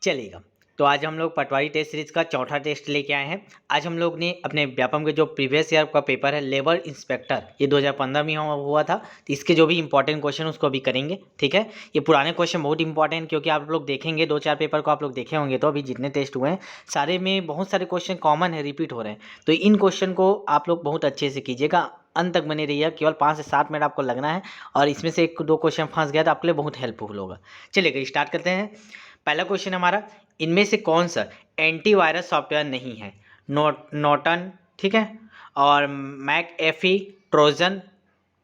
चलेगा। तो आज हम लोग पटवारी टेस्ट सीरीज का चौथा टेस्ट लेके आए हैं। आज हम लोग ने अपने व्यापम के जो प्रीवियस ईयर का पेपर है लेबर इंस्पेक्टर, ये 2015 में हुआ था, तो इसके जो भी इंपॉर्टेंट क्वेश्चन उसको अभी करेंगे। ठीक है, ये पुराने क्वेश्चन बहुत इंपॉर्टेंट, क्योंकि आप लोग देखेंगे 2-4 पेपर को आप लोग देखे होंगे, तो अभी जितने टेस्ट हुए हैं सारे में बहुत सारे क्वेश्चन कॉमन है, रिपीट हो रहे हैं। तो इन क्वेश्चन को आप लोग बहुत अच्छे से कीजिएगा, अंत तक बने रहिए। केवल 5 से 7 मिनट आपको लगना है, और इसमें से 1-2 क्वेश्चन फंस गया तो आपके लिए बहुत हेल्पफुल होगा। चलिए स्टार्ट करते हैं। पहला क्वेश्चन हमारा, इनमें से कौन सा एंटीवायरस सॉफ्टवेयर नहीं है? नॉर्टन, ठीक है, और मैकएफी, ट्रोजन,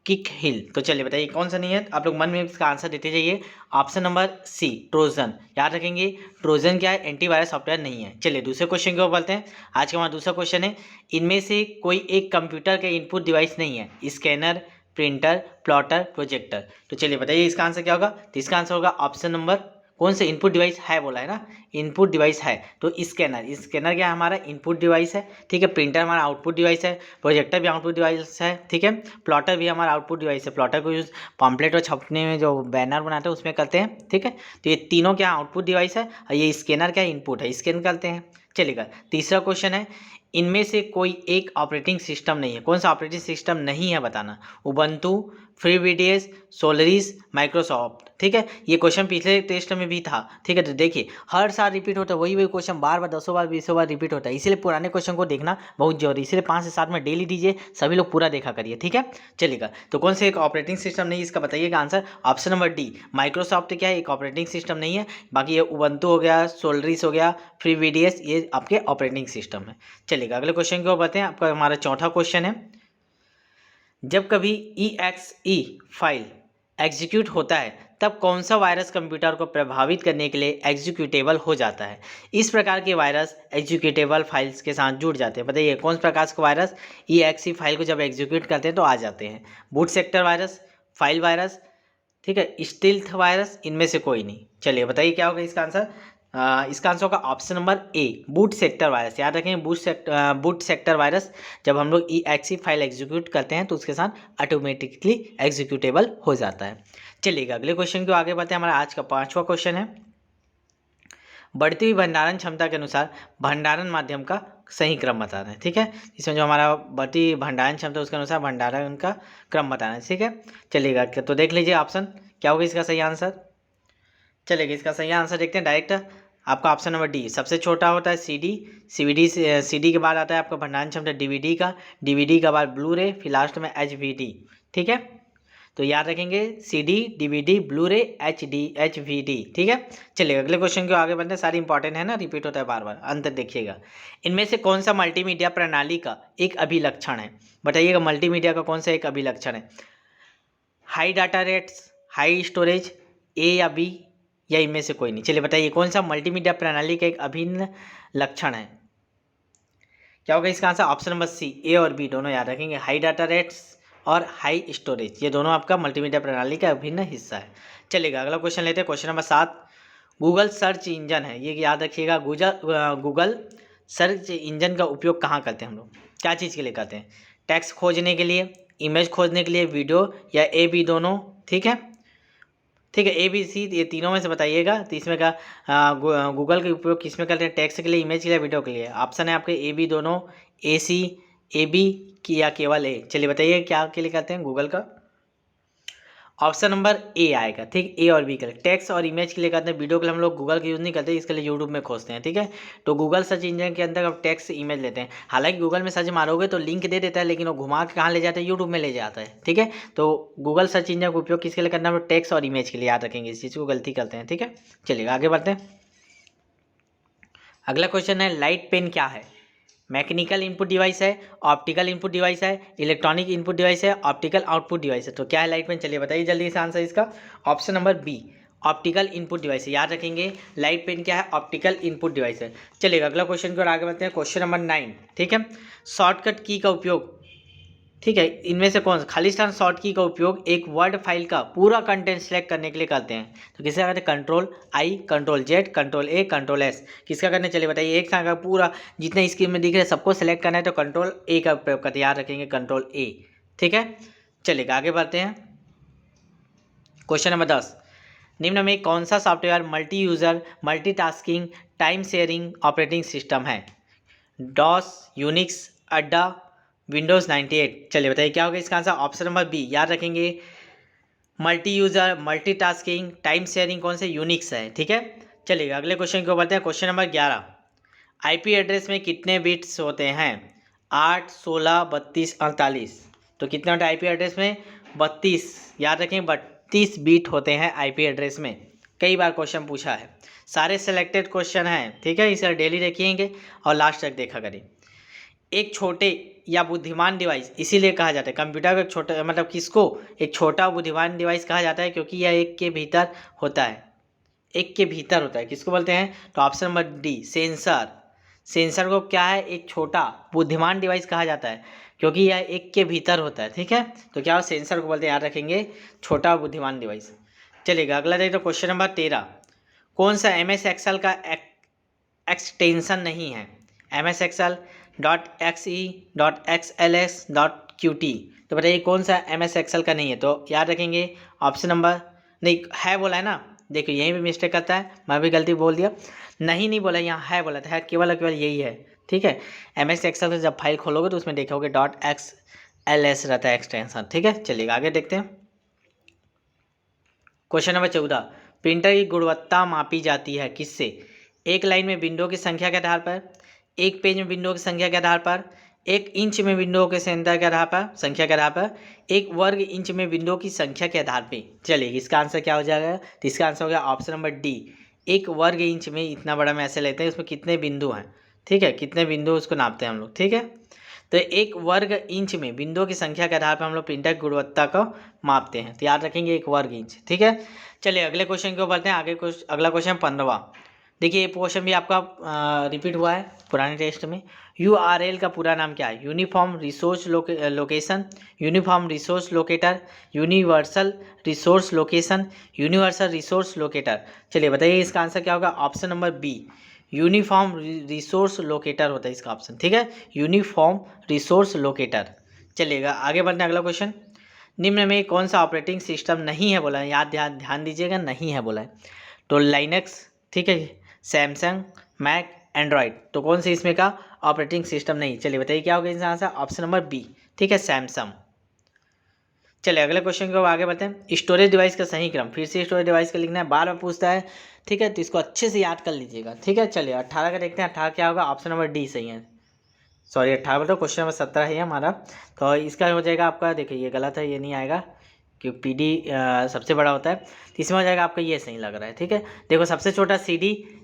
किक हिल। तो चलिए बताइए कौन सा नहीं है। आप लोग मन में इसका आंसर देते जाइए। Option number C, Trojan. याद रखेंगे, ट्रोजन क्या है? एंटीवायरस सॉफ्टवेयर नहीं है। चलिए दूसरे क्वेश्चन की ओर बढ़ते हैं। आज का हमारा दूसरा क्वेश्चन है, इनमें से कोई एक कंप्यूटर के इनपुट डिवाइस नहीं है? Scanner, printer, plotter, projector. तो चलिए बताइए इसका आंसर क्या होगा। तो इसका आंसर होगा ऑप्शन नंबर, कौन से इनपुट डिवाइस है बोला है ना, इनपुट डिवाइस है तो स्कैनर। स्कैनर क्या है? हमारा इनपुट डिवाइस है। ठीक है, प्रिंटर हमारा आउटपुट डिवाइस है, प्रोजेक्टर भी आउटपुट डिवाइस है। ठीक है, प्लॉटर भी हमारा आउटपुट डिवाइस है। प्लॉटर को यूज़ पम्पलेट और छपने में, जो बैनर बनाते हैं उसमें करते हैं। ठीक है, तो ये तीनों क्या आउटपुट डिवाइस है, और ये स्कैनर क्या इनपुट है, स्कैन करते हैं। चलिएगा तीसरा क्वेश्चन है, इनमें से कोई एक ऑपरेटिंग सिस्टम नहीं है। कौन सा ऑपरेटिंग सिस्टम नहीं है बताना। Ubuntu, FreeBSD, Solaris, Microsoft. ठीक है, ये क्वेश्चन पिछले टेस्ट में भी था। ठीक है, तो देखिए हर साल रिपीट होता है, वही क्वेश्चन बार बार 10 बार 20 बार रिपीट होता है, इसीलिए पुराने क्वेश्चन को देखना बहुत जरूरी। इसलिए 5 से 7 में डेली दीजिए, सभी लोग पूरा देखा करिए। ठीक है, चलिएगा। तो कौन से एक ऑपरेटिंग सिस्टम नहीं, इसका बताइएगा answer. Option number D, Microsoft क्या है? एक ऑपरेटिंग सिस्टम नहीं है। बाकी ये उबंटू हो गया, सोलरिस हो गया, फ्रीबीडीएस, ये आपके ऑपरेटिंग सिस्टम है। चलिएगा अगले क्वेश्चन की ओर बढ़ते हैं। आपका हमारा चौथा क्वेश्चन है, जब कभी EXE फाइल एग्जीक्यूट होता है तब कौन सा वायरस कंप्यूटर को प्रभावित करने के लिए एग्जीक्यूटेबल हो जाता है? इस प्रकार के वायरस एग्जीक्यूटेबल फाइल्स के साथ जुड़ जाते हैं। बताइए कौन सा प्रकार का वायरस EXE फाइल को जब एग्जीक्यूट करते हैं तो आ जाते हैं? Boot sector virus, file virus, ठीक है, स्टील्थ वायरस, इनमें से कोई नहीं। चलिए बताइए क्या होगा इसका आंसर। इसका आंसर होगा option number A, boot sector virus. याद रखें, बूट सेक्टर वायरस जब हम लोग EXE फाइल एग्जीक्यूट करते हैं तो उसके साथ ऑटोमेटिकली एग्जीक्यूटेबल हो जाता है। चलिएगा अगले क्वेश्चन को आगे बढ़ते हैं। हमारा आज का 5वां क्वेश्चन है, बढ़ती हुई भंडारण क्षमता के अनुसार भंडारण माध्यम का सही क्रम बताना है। ठीक है, इसमें जो हमारा बढ़ती भंडारण क्षमता उसके अनुसार भंडारण का क्रम बताना है। ठीक है, चलिएगा तो देख लीजिए ऑप्शन क्या होगा इसका सही आंसर। चलिए इसका सही आंसर देखते हैं डायरेक्ट। आपका ऑप्शन नंबर डी, सबसे छोटा होता है CD, CD के बाद आता है आपका भंडारण क्षमता DVD का, DVD के बाद ब्लू रे, फिर लास्ट में HVD। ठीक है, तो याद रखेंगे CD, DVD, ब्लू रे, HVD। ठीक है, चलिए अगले क्वेश्चन को आगे बढ़ते हैं। सारी इंपॉर्टेंट है ना, रिपीट होता है बार बार, अंत तक देखिएगा। इनमें से कौन सा मल्टीमीडिया प्रणाली का एक अभिलक्षण है? बताइएगा मल्टीमीडिया का कौन सा एक अभिलक्षण है? High data rates, high storage, A या B, या इनमें से कोई नहीं। चलिए बताइए कौन सा मल्टीमीडिया प्रणाली का एक अभिन्न लक्षण है? क्या होगा इसका answer? Option number C, A और B दोनों याद रखेंगे। हाई डाटा रेट्स और हाई स्टोरेज, ये दोनों आपका मल्टीमीडिया प्रणाली का अभिन्न हिस्सा है। चलिएगा अगला क्वेश्चन लेते हैं। Question number 7, Google search engine है, ये याद रखिएगा। गूगल सर्च इंजन का उपयोग कहाँ करते हैं हम लोग? क्या चीज़ के लिए करते हैं? टेक्स्ट खोजने के लिए, इमेज खोजने के लिए, वीडियो, या A B दोनों? ठीक है, ठीक है, ABC ये तीनों में से बताइएगा। तो इसमें का गूगल का उपयोग किस में करते हैं? टेक्स्ट के लिए, इमेज के लिए, वीडियो के लिए। ऑप्शन है आपके AB दोनों, AC, AB की, या केवल A। चलिए बताइए क्या के लिए करते हैं गूगल का? ऑप्शन नंबर A आएगा। ठीक, A और B के लिए। टेक्स्ट और इमेज के लिए करते हैं, वीडियो के लिए हम लोग गूगल का यूज़ नहीं करते, इसके लिए यूट्यूब में खोजते हैं। ठीक है, तो गूगल सर्च इंजन के अंदर आप टेक्स्ट इमेज लेते हैं। हालांकि गूगल में सर्च मारोगे तो लिंक दे देता है, लेकिन वो घुमा के कहाँ ले जाता है? यूट्यूब में ले जाता है। ठीक है, तो गूगल सर्च इंजन का उपयोग किसके लिए करना है? टेक्स्ट और इमेज के लिए। याद रखेंगे, इस चीज़ को गलती करते हैं। ठीक है, चलिए आगे बढ़ते हैं। अगला क्वेश्चन है, लाइट पेन क्या है? मैकेनिकल इनपुट डिवाइस है, ऑप्टिकल इनपुट डिवाइस है, इलेक्ट्रॉनिक इनपुट डिवाइस है, ऑप्टिकल आउटपुट डिवाइस है। तो क्या है लाइट पेन? चलिए बताइए जल्दी से आंसर इसका। Option number B, optical input device है। याद रखेंगे लाइट पेन क्या है? ऑप्टिकल इनपुट डिवाइस है। चलिएगा अगला क्वेश्चन की ओर आगे बढ़ते हैं। क्वेश्चन नंबर 9, ठीक है, शॉर्टकट की का उपयोग, ठीक है, इनमें से कौन सा खालिस्तान शॉर्ट की का उपयोग एक वर्ड फाइल का पूरा कंटेंट सेलेक्ट करने के लिए करते हैं? तो किसका करते हैं? Ctrl+I, Ctrl+Z, Ctrl+A, Ctrl+S। किसका करने? चलिए बताइए। एक साथ का पूरा जितने स्क्रीन में दिख रहे हैं सबको सेलेक्ट करना है तो Ctrl+A का प्रयोग करते हैं। याद रखेंगे Ctrl+A। ठीक है, चलिएगा आगे बढ़ते हैं। क्वेश्चन नंबर 10, निम्न में कौन सा software multi user multitasking time sharing operating system है? डॉस, यूनिक्स, अड्डा, विंडोज़ 98। चलिए बताइए क्या होगा इसका आंसर। ऑप्शन नंबर बी याद रखेंगे, multi user multitasking time sharing कौन से यूनिक्स है। ठीक है, चलिए अगले क्वेश्चन को बढ़ते हैं। क्वेश्चन नंबर 11, आईपी एड्रेस में कितने बिट्स होते हैं? 8, 16, 32, 48। तो कितने होते हैं आईपी एड्रेस में? 32। याद रखें 32 बिट होते हैं आईपी एड्रेस में। कई बार क्वेश्चन पूछा है, सारे सिलेक्टेड क्वेश्चन हैं। ठीक है, इसे डेली देखिएंगे और लास्ट तक देखा करें। एक छोटे या बुद्धिमान डिवाइस इसीलिए कहा जाता है, कंप्यूटर को एक छोटा मतलब किसको एक छोटा बुद्धिमान डिवाइस कहा जाता है? क्योंकि यह एक के भीतर होता है, एक के भीतर होता है। किसको बोलते हैं? तो option number D, sensor. Sensor को क्या है? एक छोटा बुद्धिमान डिवाइस कहा जाता है क्योंकि यह एक के भीतर होता है। ठीक है, तो क्या सेंसर को बोलते हैं? याद रखेंगे, छोटा बुद्धिमान डिवाइस। चलिएगा अगला देखिए, क्वेश्चन नंबर 13, कौन सा एम एस एक्सेल का एक्सटेंशन नहीं है? M S Excel .xe.xls.qt। तो बताइए कौन सा एम एस एक्सेल का नहीं है? तो याद रखेंगे ऑप्शन नंबर, नहीं है बोला है ना, देखो यहीं पे मिस्टेक करता है, मैं भी गलती बोल दिया, नहीं बोला, यहाँ है बोला था, है केवल केवल यही है। ठीक है, एम एस एक्सेल से जब फाइल खोलोगे तो उसमें देखोगे .xls रहता है एक्सटेंशन। ठीक है, चलिए आगे देखते हैं। क्वेश्चन नंबर 14, प्रिंटर की गुणवत्ता मापी जाती है किससे? एक लाइन में विंडो की संख्या के आधार पर, एक पेज में विंडो की संख्या के आधार पर, एक इंच में विंडो के संख्या के आधार पर, एक वर्ग इंच में विंडो की संख्या के आधार पर। चलिए इसका आंसर क्या हो जाएगा? तो इसका आंसर हो गया ऑप्शन नंबर डी, एक वर्ग इंच में। इतना बड़ा में ऐसे लेते हैं, उसमें कितने बिंदु हैं? ठीक है, कितने बिंदु उसको नापते हैं हम लोग। ठीक है, तो एक वर्ग इंच में बिंदुओं की संख्या के आधार पर हम लोग प्रिंटर की गुणवत्ता को मापते हैं। तो याद रखेंगे एक वर्ग इंच। ठीक है, चलिए अगले क्वेश्चन को बढ़ते हैं आगे। अगला क्वेश्चन 15, देखिए ये क्वेश्चन भी आपका रिपीट हुआ है पुराने टेस्ट में। URL का पूरा नाम क्या है? Uniform resource location, uniform resource locator, universal resource location, universal resource locator. चलिए बताइए इसका आंसर क्या होगा? Option number B, uniform resource locator होता है इसका ऑप्शन। ठीक है, यूनिफॉर्म रिसोर्स लोकेटर। चलिएगा आगे बढ़ते हैं अगला क्वेश्चन, निम्न में कौन सा ऑपरेटिंग सिस्टम नहीं है बोला है? याद ध्यान दीजिएगा, नहीं है बोला है। तो लाइनक्स, ठीक है, सैमसंग, मैक, एंड्रॉयड। तो कौन से इसमें का ऑपरेटिंग सिस्टम नहीं? चलिए बताइए क्या होगा इसका आंसर? ऑप्शन नंबर बी, ठीक है, सैमसंग। चलिए अगले क्वेश्चन को आगे बढ़ते हैं। स्टोरेज डिवाइस का सही क्रम, फिर से स्टोरेज डिवाइस का लिखना है, बार बार पूछता है। ठीक है, तो इसको अच्छे से याद कर लीजिएगा। ठीक है, चलिए 18 का देखते हैं, 18 क्या होगा? ऑप्शन नंबर डी सही है, सॉरी 18 बताओ, क्वेश्चन नंबर 17 है हमारा। तो इसका हो जाएगा आपका, देखिए ये गलत है, ये नहीं आएगा क्योंकि PD सबसे बड़ा होता है। तो इसमें हो जाएगा आपका, ये सही लग रहा है। ठीक है, देखो सबसे छोटा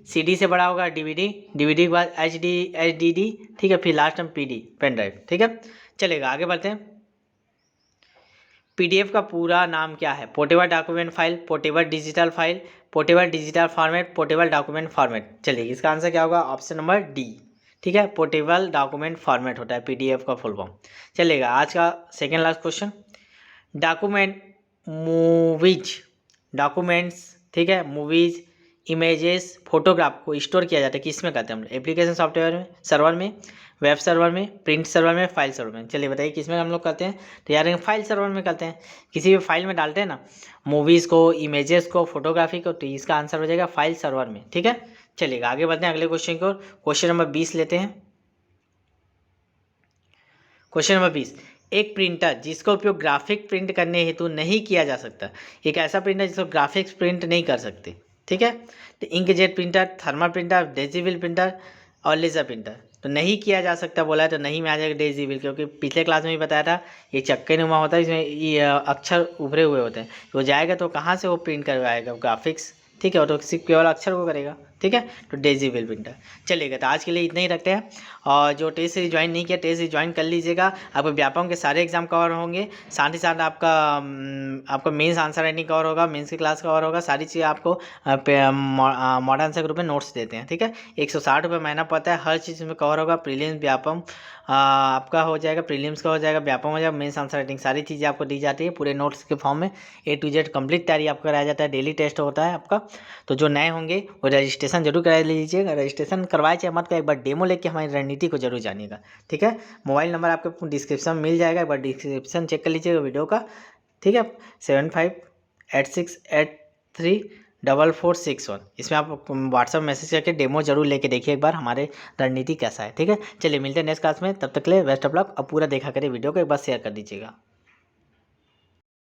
CD से बड़ा होगा DVD के बाद HDD। ठीक है, फिर लास्ट में PD पेन ड्राइव। ठीक है, चलेगा आगे बढ़ते हैं। PDF का पूरा नाम क्या है? Portable document file, portable digital file, portable digital format, portable document format. चलिए इसका आंसर क्या होगा? ऑप्शन नंबर डी, ठीक है, पोर्टेबल डॉक्यूमेंट फॉर्मेट होता है PDF का फुल फॉर्म। चलेगा आज का सेकेंड लास्ट क्वेश्चन, डॉक्यूमेंट्स, ठीक है, मूवीज, इमेजेस, फोटोग्राफ को स्टोर किया जाता है किस में करते हैं हम लोग? एप्लीकेशन सॉफ्टवेयर में, सर्वर में, वेब सर्वर में, प्रिंट सर्वर में, फाइल सर्वर में। चलिए बताइए किस में हम लोग करते हैं? तो यार फाइल सर्वर में करते हैं, किसी भी फाइल में डालते हैं ना, मूवीज़ को, इमेजेस को, फोटोग्राफी को। तो इसका आंसर हो जाएगा फाइल सर्वर में। ठीक है, चलिएगा आगे बढ़ते हैं अगले क्वेश्चन को। क्वेश्चन नंबर 20 लेते हैं। क्वेश्चन नंबर 20, एक प्रिंटर जिसका उपयोग ग्राफिक प्रिंट करने हेतु नहीं किया जा सकता, एक ऐसा प्रिंटर जिसको ग्राफिक्स प्रिंट नहीं कर सकते। ठीक है, तो inkjet printer, thermal printer, daisy wheel printer और लेजर प्रिंटर। तो नहीं किया जा सकता बोला है, तो नहीं में आ जाएगा डेजिबल, क्योंकि पिछले क्लास में भी बताया था ये चक्के नुमा होता है, इसमें ये अक्षर उभरे हुए होते हैं। वो जाएगा तो कहाँ से वो प्रिंट करवाएगा? ग्राफिक्स। ठीक है, वो तो सिर्फ केवल अक्षर को करेगा। ठीक है, तो डेजिबल प्रिंटर। चलिएगा, तो आज के लिए इतना ही रखते हैं। और जो टेस्ट सीरीज ज्वाइन नहीं किया, टेस्ट सीरीज ज्वाइन कर लीजिएगा, आपको व्यापम के सारे एग्जाम कवर होंगे, साथ ही साथ आपका मेंस आंसर राइटिंग कवर होगा, मेंस की क्लास कवर होगा, सारी चीज़ें आपको मॉडर्न आंसर ग्रुप में नोट्स देते हैं। ठीक है, 160 रुपये महीना पड़ता है, हर चीज़ में कवर होगा। प्रीलिम्स व्यापम आपका हो जाएगा, प्रीलिम्स का हो जाएगा, व्यापम हो जाएगा, मेंस आंसर राइटिंग, सारी चीज़ें आपको दी जाती है पूरे नोट्स के फॉर्म में। A to Z कंप्लीट तैयारी आपका कराया जाता है, डेली टेस्ट होता है आपका। तो जो नए होंगे वो रजिस्ट्रेशन जरूर करा लीजिएगा, रजिस्ट्रेशन करवाए चाहे मत, एक बार डेमो लेके हमारी रणनीति को जरूर जानिएगा। ठीक है, मोबाइल नंबर आपको डिस्क्रिप्शन में मिल जाएगा, एक बार डिस्क्रिप्शन चेक कर लीजिएगा वीडियो का। ठीक है, 758683 4461। इसमें आप व्हाट्सअप मैसेज करके डेमो जरूर लेके देखिए एक बार हमारे रणनीति कैसा है। ठीक है, चलिए मिलते हैं नेक्स्ट क्लास में, तब तक के लिए बेस्ट ऑफ लक। अब पूरा देखा करिए वीडियो को, एक बार शेयर कर दीजिएगा।